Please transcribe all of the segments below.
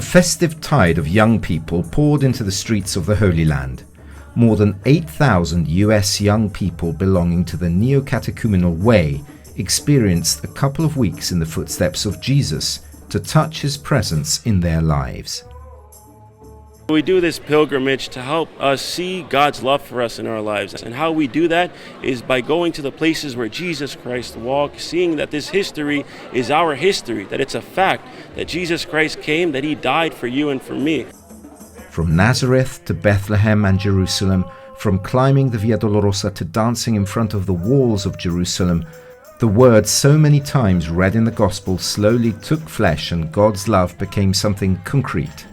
festive tide of young people poured into the streets of the Holy Land. More than 8,000 US young people belonging to the Neocatechumenal Way experienced a couple of weeks in the footsteps of Jesus to touch his presence in their lives. We do this pilgrimage to help us see God's love for us in our lives. And how we do that is by going to the places where Jesus Christ walked, seeing that this history is our history, that it's a fact, that Jesus Christ came, that he died for you and for me. From Nazareth to Bethlehem and Jerusalem, from climbing the Via Dolorosa to dancing in front of the walls of Jerusalem, the word so many times read in the Gospel slowly took flesh and God's love became something concrete.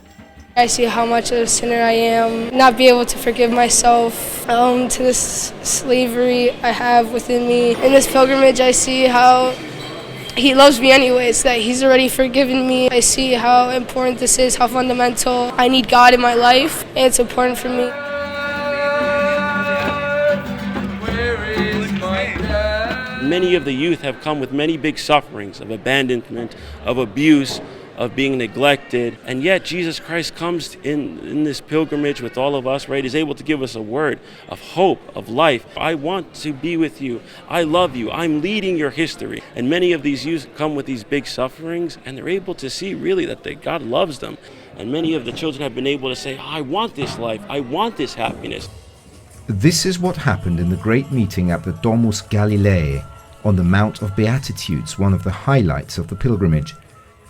I see how much of a sinner I am, not be able to forgive myself, to this slavery I have within me. In this pilgrimage, I see how he loves me anyways, that he's already forgiven me. I see how important this is, how fundamental. I need God in my life, and it's important for me. Many of the youth have come with many big sufferings of abandonment, of abuse, of being neglected, and yet Jesus Christ comes in this pilgrimage with all of us, right? He's able to give us a word of hope, of life. I want to be with you. I love you. I'm leading your history. And many of these youth come with these big sufferings, and they're able to see really that God loves them. And many of the children have been able to say, I want this life. I want this happiness. This is what happened in the great meeting at the Domus Galileae on the Mount of Beatitudes, one of the highlights of the pilgrimage.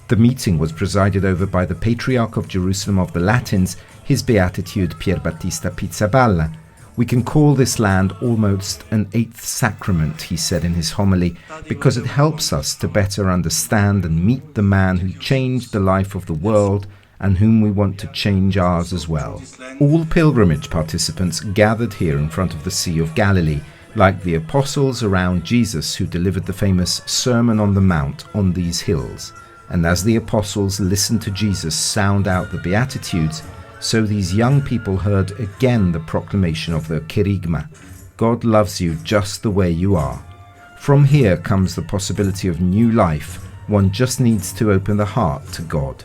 The meeting was presided over by the Patriarch of Jerusalem of the Latins, His Beatitude Pier Battista Pizzaballa. We can call this land almost an eighth sacrament, he said in his homily, because it helps us to better understand and meet the man who changed the life of the world and whom we want to change ours as well. All pilgrimage participants gathered here in front of the Sea of Galilee, like the apostles around Jesus who delivered the famous Sermon on the Mount on these hills. And as the apostles listened to Jesus sound out the Beatitudes, so these young people heard again the proclamation of the Kerygma. God loves you just the way you are. From here comes the possibility of new life. One just needs to open the heart to God.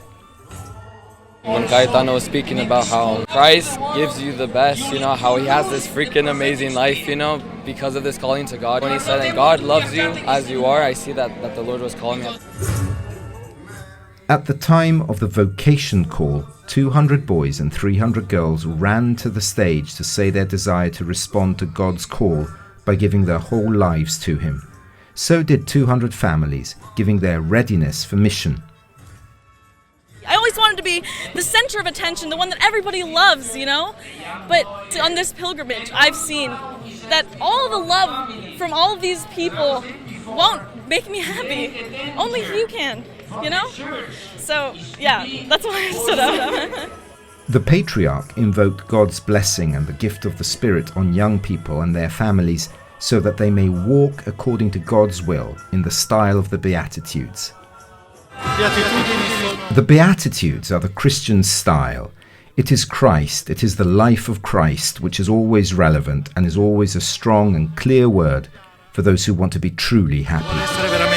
When Gaetano was speaking about how Christ gives you the best, how he has this freaking amazing life, because of this calling to God. When he said that God loves you as you are, I see that the Lord was calling me. At the time of the vocation call, 200 boys and 300 girls ran to the stage to say their desire to respond to God's call by giving their whole lives to him. So did 200 families, giving their readiness for mission. I always wanted to be the center of attention, the one that everybody loves, But on this pilgrimage, I've seen that all the love from all of these people won't make me happy. Only you can, So, yeah, that's why I stood up. The Patriarch invoked God's blessing and the gift of the Spirit on young people and their families so that they may walk according to God's will in the style of the Beatitudes. The Beatitudes are the Christian style. It is Christ, it is the life of Christ, which is always relevant and is always a strong and clear word for those who want to be truly happy.